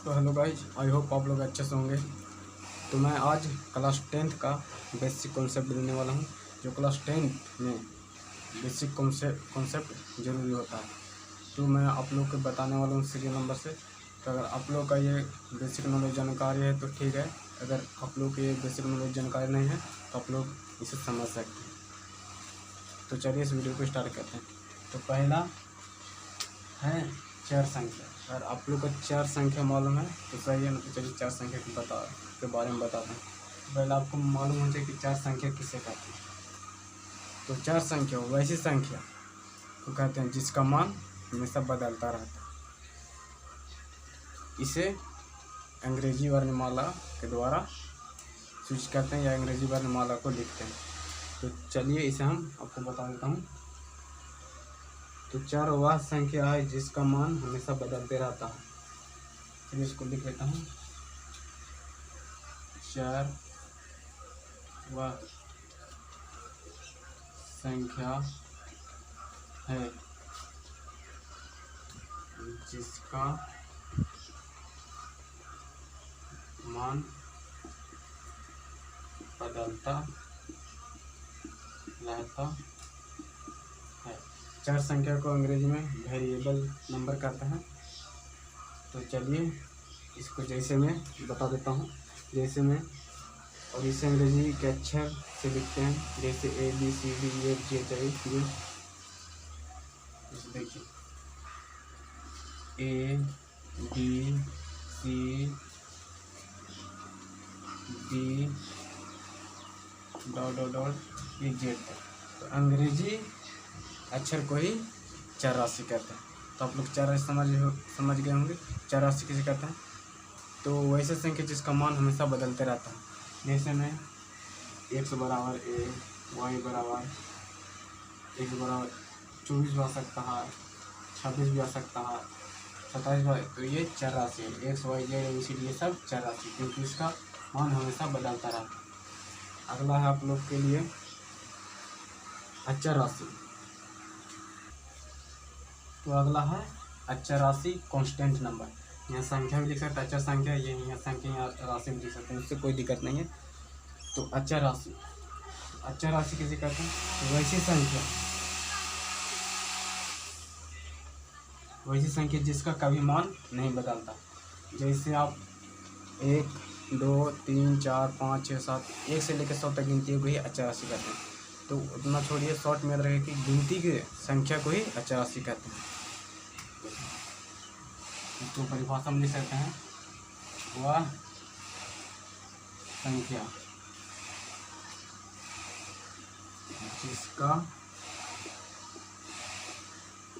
तो hello guys, I hope आप लोग अच्छे से होंगे। तो मैं आज क्लास 10th का बेसिक कॉन्सेप्ट देने वाला हूँ, जो क्लास 10th में बेसिक कॉन्सेप्ट ज़रूरी होता है। तो मैं आप लोग को बताने वाला हूँ सीरियल नंबर से। तो अगर आप लोग का ये बेसिक नॉलेज जानकारी है तो ठीक है, अगर आप लोग को ये बेसिक नॉलेज जानकारी नहीं है तो आप लोग इसे समझ सकते हैं। तो चलिए इस वीडियो को स्टार्ट करते हैं। तो पहला है चार संख्या। अगर आप लोग को चार संख्या मालूम है तो सही है, ना तो चलिए चार संख्या के बारे में बताते हैं। पहले आपको मालूम होना चाहिए कि चार संख्या किसे कहते हैं। तो चार संख्या वैसी संख्या को कहते हैं जिसका मान हमेशा बदलता रहता है। इसे अंग्रेजी वर्णमाला के द्वारा सूचित करते हैं या अंग्रेजी वर्णमाला को लिखते हैं। तो चलिए इसे हम आपको बता देता हूँ। तो चार वह संख्या है जिसका मान हमेशा बदलते रहता है। चलिए इसको लिख लेता हूँ। चार वह संख्या है जिसका मान बदलता रहता है। चार संख्या को अंग्रेजी में वेरिएबल नंबर कहते हैं। तो चलिए इसको जैसे मैं बता देता हूँ, जैसे मैं और इसे अंग्रेजी के अक्षर से लिखते हैं, जैसे ABCDEFGHIJ। देखिए ABCD .E Z। तो अंग्रेजी अक्षर को ही चार राशि कहते हैं। तो आप लोग चार राशि समझ गए होंगे। चार राशि किसे कहते हैं। तो वैसे संख्या जिसका मान हमेशा बदलते रहता है। जैसे में x बराबर a, y बराबर x बराबर 24 भी आ सकता है, 26 भी आ सकता है, 27 भी। तो ये चार राशि है, x y z ABCD, ये सब चार राशि, क्योंकि इसका मान हमेशा बदलता रहता है। अगला है आप लोग के लिए अचर राशि। तो अगला है अचर राशि, कांस्टेंट नंबर। यहाँ संख्या भी लिख सकते हैं, अचर संख्या, ये यहाँ संख्या, यहाँ राशि भी लिख सकते हैं, उससे कोई दिक्कत नहीं है। तो अचर राशि, अचर राशि किसे कहते हैं। वैसी संख्या जिसका कभी मान नहीं बदलता। जैसे आप 1 2 3 4 5 6 7 1 से लेकर 100 तक गिनती को ही अचर राशि कहते हैं। तो उतना छोड़िए, शॉर्ट में याद रहे कि गिनती की संख्या को ही अचर राशि कहते हैं। इसको परिभाषा में लिख सकते हैं, वह संख्या जिसका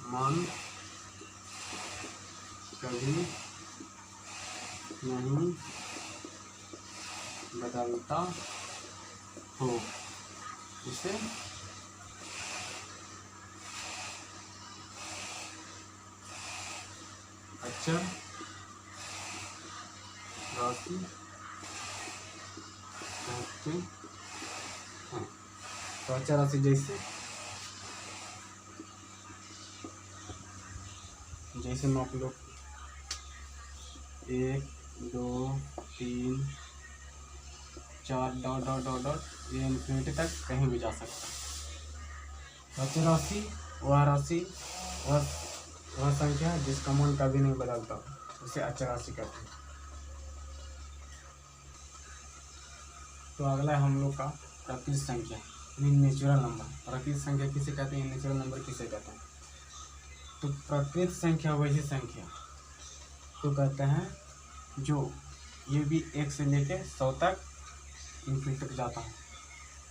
मान कभी नहीं बदलता हो, इसे अचर राशि कहते हैं। तो अचर राशि जैसे मैं आप लोग 1 2 3 4 डॉट ये इन्फिनिटी तक कहीं भी जा सकता है। अचर राशि वह संख्या है जिसका मान कभी नहीं बदलता, उसे अचर राशि कहते हैं। तो अगला है हम लोग का प्राकृतिक संख्या, नेचुरल नंबर। प्राकृतिक संख्या किसे कहते हैं, नेचुरल नंबर किसे कहते हैं। तो प्राकृतिक संख्या वैसी संख्या तो कहते हैं जो ये भी 1 से लेकर 100 तक इन्फिनिटी तक जाता है,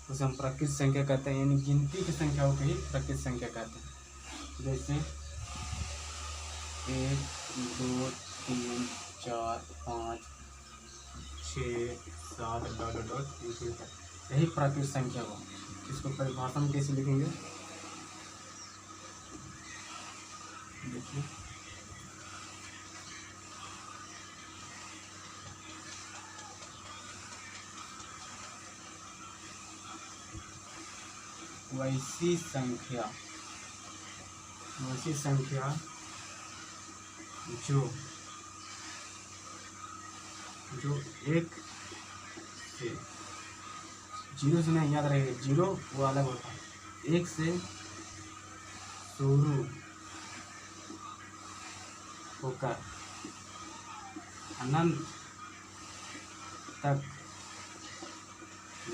उसे हम प्राकृतिक संख्या कहते हैं। यानी गिनती की संख्याओं को ही प्राकृतिक संख्या कहते हैं। जैसे 1 2 3 4 5 6 7 डॉट इन्फिनिटी तक, यही प्राकृतिक संख्या हुआ। इसको परिभाषा में कैसे लिखेंगे, देखिए वैसी संख्या जो जो एक से, जीरो से नहीं, याद रखेगा जीरो वो अलग होता है, एक से शुरू होकर अनंत तक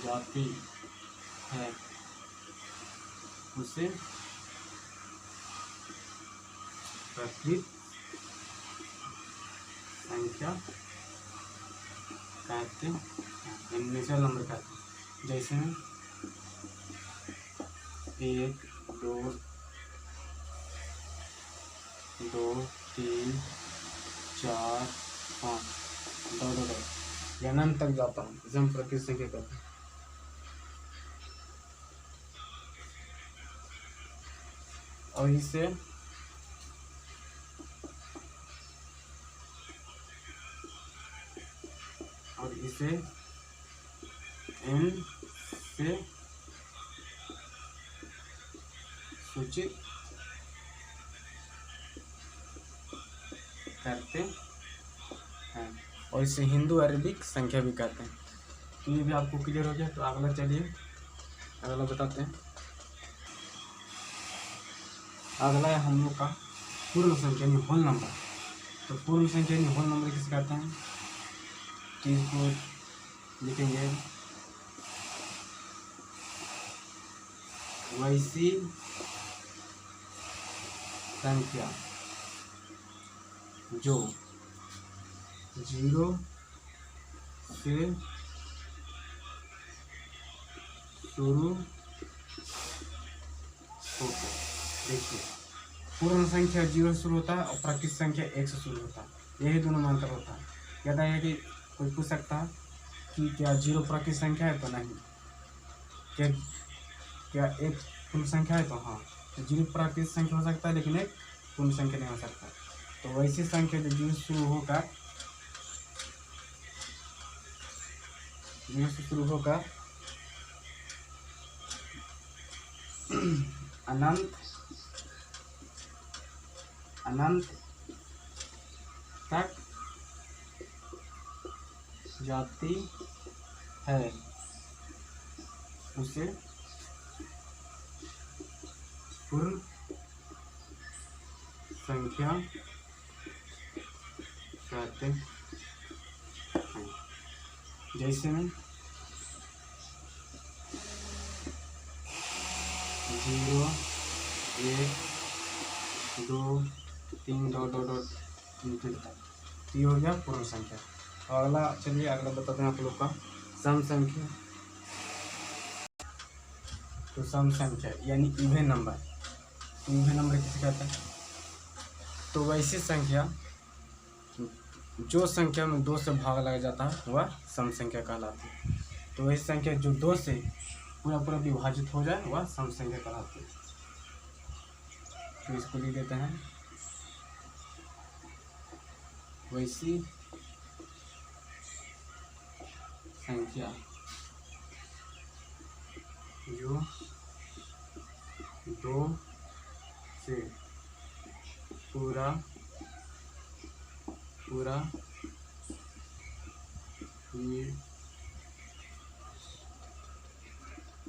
जाती है उसे प्रकृत संख्या कहते हैं, नेचुरल नंबर कहते हैं। जैसे 1 2 2 3 4 5 दो ये अनंत तक जाता हूँ, इसे हम प्रकृत संख्या कहते हैं। और इसे n से सूचित करते हैं, और इसे हिंदू अरबिक संख्या भी कहते हैं। तो ये भी आपको क्लियर हो गया। तो अगला चलिए अगला बताते हैं। अगला है हम लोग का पूर्ण संख्या यानी होल नंबर। तो पूर्ण संख्या यानी होल नंबर किसे कहते हैं? तो इसको लिखेंगे वैसी संख्या जो 0 से शुरू होकर, देखिए पूर्ण संख्या 0 से शुरू होता है और प्राकृत संख्या 1 से शुरू होता है, यही दोनों में अंतर होता है। याद है कि कोई पूछ सकता है कि क्या 0 प्राकृत संख्या है? तो नहीं। क्या 1 पूर्ण संख्या है? तो हाँ। तो 0 प्राकृत संख्या हो सकता है लेकिन 1 पूर्ण संख्या नहीं हो सकता। तो वैसी संख्या जो 0 से शुरू होकर अनंत तक जाती है उसे पूर्ण संख्या कहते हैं। जैसे में 0 1 2 3 ये हो गया पूर्ण संख्या। और अगला चलिए अगला बताते हैं आप लोग का सम संख्या। तो सम संख्या यानी इवन नंबर। तो इवन नंबर किसे कहते हैं? तो वैसी संख्या जो संख्या में 2 से भाग लग जाता है वह सम संख्या कहलाती है। तो वैसी संख्या जो 2 से पूरा विभाजित हो जाए वह सम संख्या कहलाती है। तो इसको लिख देते हैं वैसी संख्या जो 2 से पूरा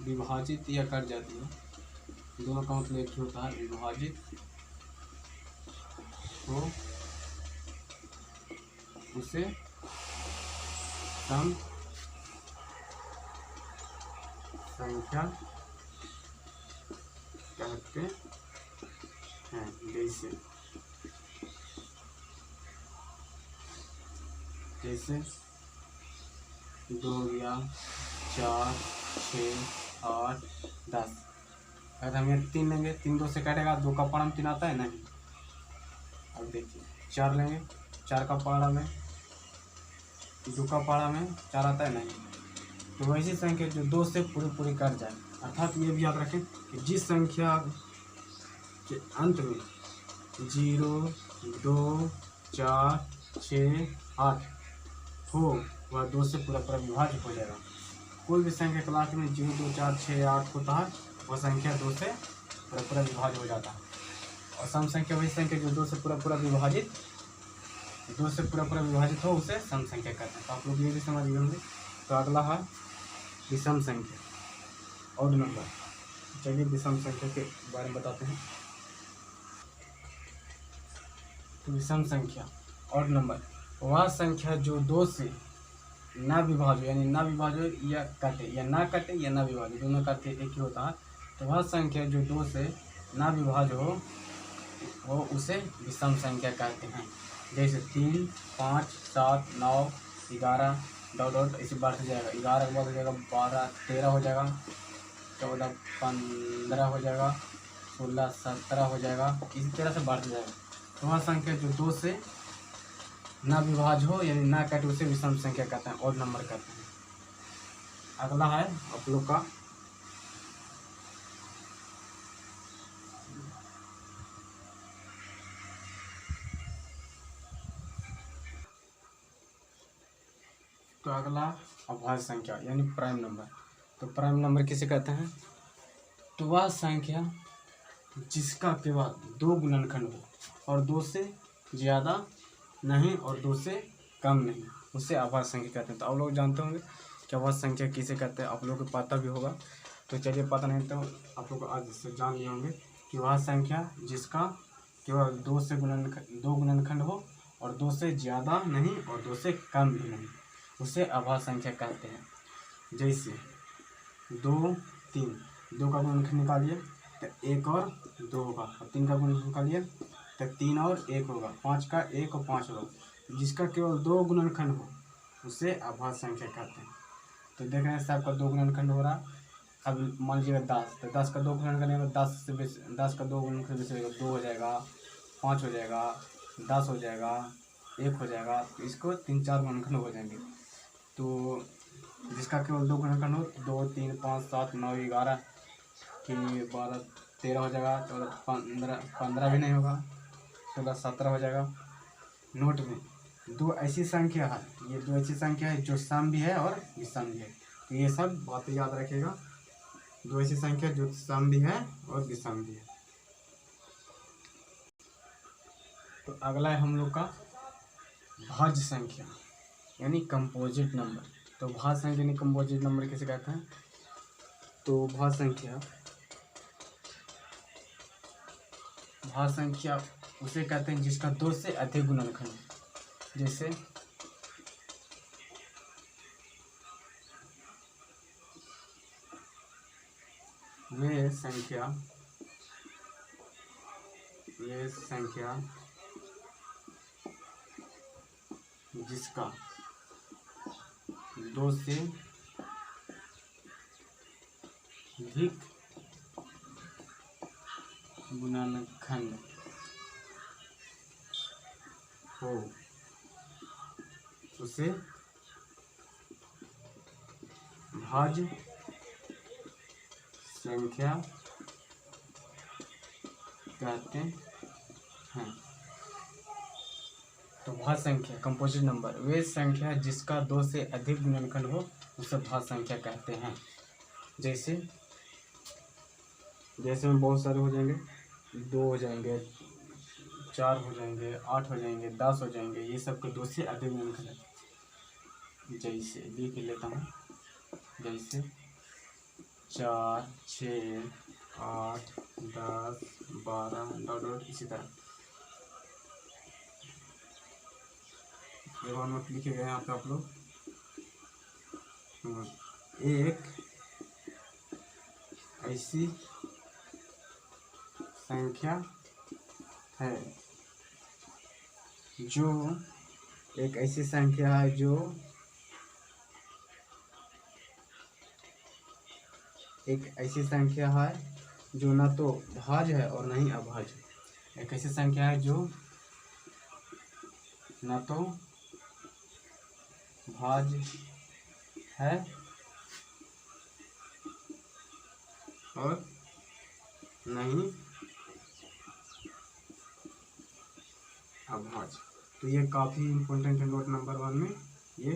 विभाजित या कर जाती है। दोनों का मतलब एक ही होता है, विभाजित हो उसे सम संख्या कहते हैं। जैसे 2 या 4 6 8 10। अगर हम ये 3 लेंगे, 3 2 से काटेगा, 2 का पारा में 3 आता है नहीं। अब देखिए 4 लेंगे, 4 का पारा में 2 का पारा में 4 आता है नहीं। तो वैसी संख्या जो 2 से पूरी कट जाए, अर्थात ये भी याद रखें कि जिस संख्या के अंत में 0 2 4 6 8 हो वह 2 से पूरा विभाजित हो जाएगा। कोई भी संख्या क्लास में 0 2 4 6 8 होता है वह संख्या 2 से पूरा विभाजित हो जाता है। और सम संख्या वही संख्या जो 2 से पूरा विभाजित 2 से पूरा पूरा विभाजित हो उसे सम संख्या कहते हैं। तो आप लोग ये भी समझ गए होंगे। तो अगला है विषम संख्या, ऑड नंबर। चलिए विषम संख्या के बारे में बताते हैं। तो विषम संख्या, ऑड नंबर, वह संख्या जो 2 से ना विभाज्य, यानी ना विभाज्य या काटे, या ना काटे या ना विभाज्य, दोनों का अर्थ एक ही होता है। तो वह संख्या जो 2 से ना विभाज्य हो वो उसे विषम संख्या कहते हैं। जैसे 3, 5, 7, 9, 11 डॉट डॉट ऐसे बढ़ते जाएगा। 11 के बाद हो जाएगा 12, 13 हो जाएगा, 14, 15 हो जाएगा, 16, 17 हो जाएगा, इसी तरह से बढ़ते जाएगा। तो वह संख्या जो 2 से ना विभाज्य हो यानी ना काटे उसे विषम संख्या कहते हैं, ऑड नंबर कहते हैं। अगला है आप लोग का तो अगला अभाज्य संख्या यानी प्राइम नंबर। तो प्राइम नंबर किसे कहते हैं? तो वह संख्या जिसका केवल 2 गुणनखंड हो और 2 से ज़्यादा नहीं और 2 से कम नहीं, उसे अभाज्य संख्या कहते हैं। तो आप लोग जानते होंगे कि अभाज्य संख्या किसे कहते हैं, आप लोगों को पता भी होगा। तो चलिए, पता नहीं तो आप लोग आज से जान लिए होंगे कि वह संख्या जिसका केवल 2 गुणनखंड हो और 2 से ज़्यादा नहीं और 2 से कम भी नहीं, उसे अभाज्य संख्या कहते हैं। जैसे 2, 3, 2 का गुणनखंड निकालिए तो 1 और 2 होगा, और 3 का गुणनखंड निकालिए तो 3 और 1 होगा, 5 का 1 और 5 होगा। जिसका केवल 2 गुणनखंड हो उसे अभाज्य संख्या कहते हैं। तो देख रहे हैं साहब का 2 गुणनखंड हो रहा। अब मान लीजिएगा 10, तो 10 का 2 गुणनखंड करेंगे, 10 का 2 गुणनखंड बेसी होगा, 2 हो जाएगा, 5 हो जाएगा, 10 हो जाएगा, 1 हो जाएगा। इसको 3-4 गुणनखंड हो जाएंगे। तो जिसका केवल 2 गुणनखंड हो, 2, 3, 5, 7, 9, 11 कि 12, 13 हो जाएगा, 14, 15 भी नहीं होगा, 16, 17 हो जाएगा। नोट में 2 ऐसी संख्या है, ये 2 ऐसी संख्या है जो सम भी है और विषम भी है। तो ये सब बातें याद रखिएगा। 2 ऐसी संख्या जो सम भी है और विषम भी है। तो अगला है हम लोग का भाज्य संख्या यानी कंपोजिट नंबर। तो भाज्य संख्या यानी कंपोजिट नंबर किसे कहते हैं? तो भाज्य संख्या उसे कहते हैं जिसका 2 से अधिक गुणनखंड है। जैसे ये संख्या जिसका 2 से अधिक गुणनखंड हो उसे भाज्य संख्या कहते हैं। तो भाज्य संख्या कंपोजिट नंबर वे संख्या जिसका 2 से अधिक गुणनखंड हो उसे भाज्य संख्या कहते हैं। जैसे में बहुत सारे हो जाएंगे, 2 हो जाएंगे, 4 हो जाएंगे, 8 हो जाएंगे, 10 हो जाएंगे, ये सब के 2 से अधिक गुणनखंड है। जैसे लिख लेता हूँ, जैसे 4, 6, 8, 10, 12 डॉट डॉट इसी तरह। ये नोट लिखे गए यहाँ पे आप लोग। एक ऐसी संख्या है जो एक ऐसी संख्या है जो एक ऐसी संख्या है जो ना तो भाज्य है और नहीं अभाज्य। एक ऐसी संख्या है जो ना तो भाज्य है और नहीं अभाज्य। तो ये काफ़ी इम्पोर्टेंट है नोट नंबर 1 में। ये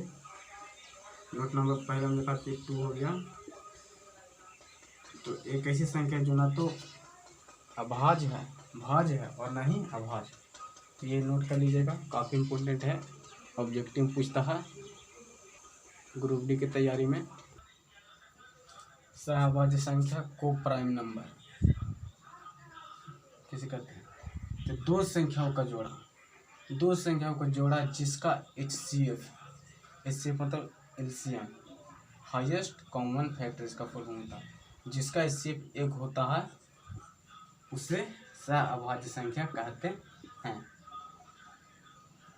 नोट नंबर पहले में लिखा 2 हो गया। तो एक ऐसी संख्या जो ना तो भाज्य है और नहीं अभाज्य। तो ये नोट कर लीजिएगा, काफ़ी इम्पोर्टेंट है, ऑब्जेक्टिव पूछता है ग्रुप डी की तैयारी में। सहभाज्य संख्या को प्राइम नंबर किसे कहते हैं? तो दो संख्याओं का जोड़ा जिसका HCF मतलब एलसीएम, हाईएस्ट कॉमन फैक्टर इसका फुल फॉर्म होता है, जिसका HCF एक होता है उसे सहअभाज्य संख्या कहते हैं।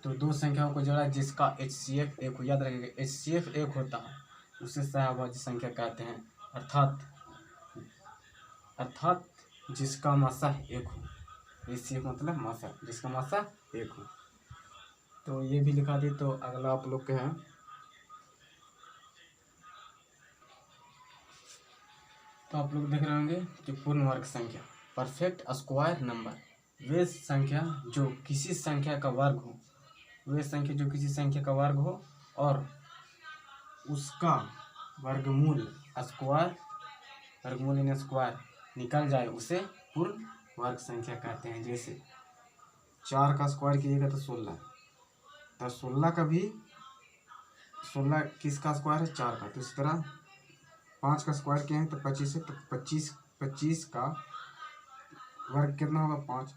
तो दो संख्याओं को जोड़ा जिसका HCF एक हो, याद रखिएगा HCF एक होता है उसे सहअभाज्य संख्या कहते हैं, अर्थात जिसका मासा एक हो। HCF मतलब मासा, जिसका मासा एक हो। तो ये भी लिखा दी। तो अगला आप लोग के हैं, तो आप लोग देख रहे होंगे कि पूर्ण वर्ग संख्या, परफेक्ट स्क्वायर नंबर, वे संख्या जो किसी संख्या का वर्ग हो और उसका वर्गमूल स्क्वायर निकल जाए उसे पूर्ण वर्ग संख्या कहते हैं। जैसे 4 का स्क्वायर कीजिएगा तो 16, तो 16 का भी 16 किसका स्क्वायर है? 4 का। तो इस तरह 5 का स्क्वायर किया है तो 25 है, तो 25 का वर्ग कितना होगा? 5।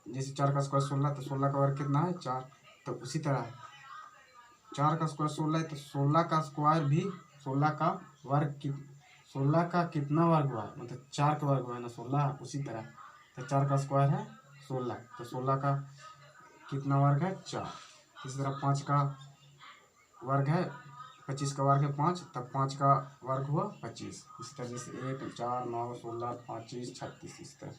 जैसे 4 का स्क्वायर 16, तो 16 का वर्ग कितना है? 4। तो उसी तरह 4 का स्क्वायर 16 है, तो 16 का स्क्वायर भी 16 का वर्ग 16 का कितना वर्ग हुआ? मतलब 4 का वर्ग हुआ है ना 16। उसी तरह तो 4 का स्क्वायर है 16, तो 16 का कितना वर्ग है? 4। इसी तरह 5 का वर्ग है 25 का वर्ग है 5, तब 5 का वर्ग हुआ 25। इसी तरह जैसे 1 4 9 16 25 36 इस तरह।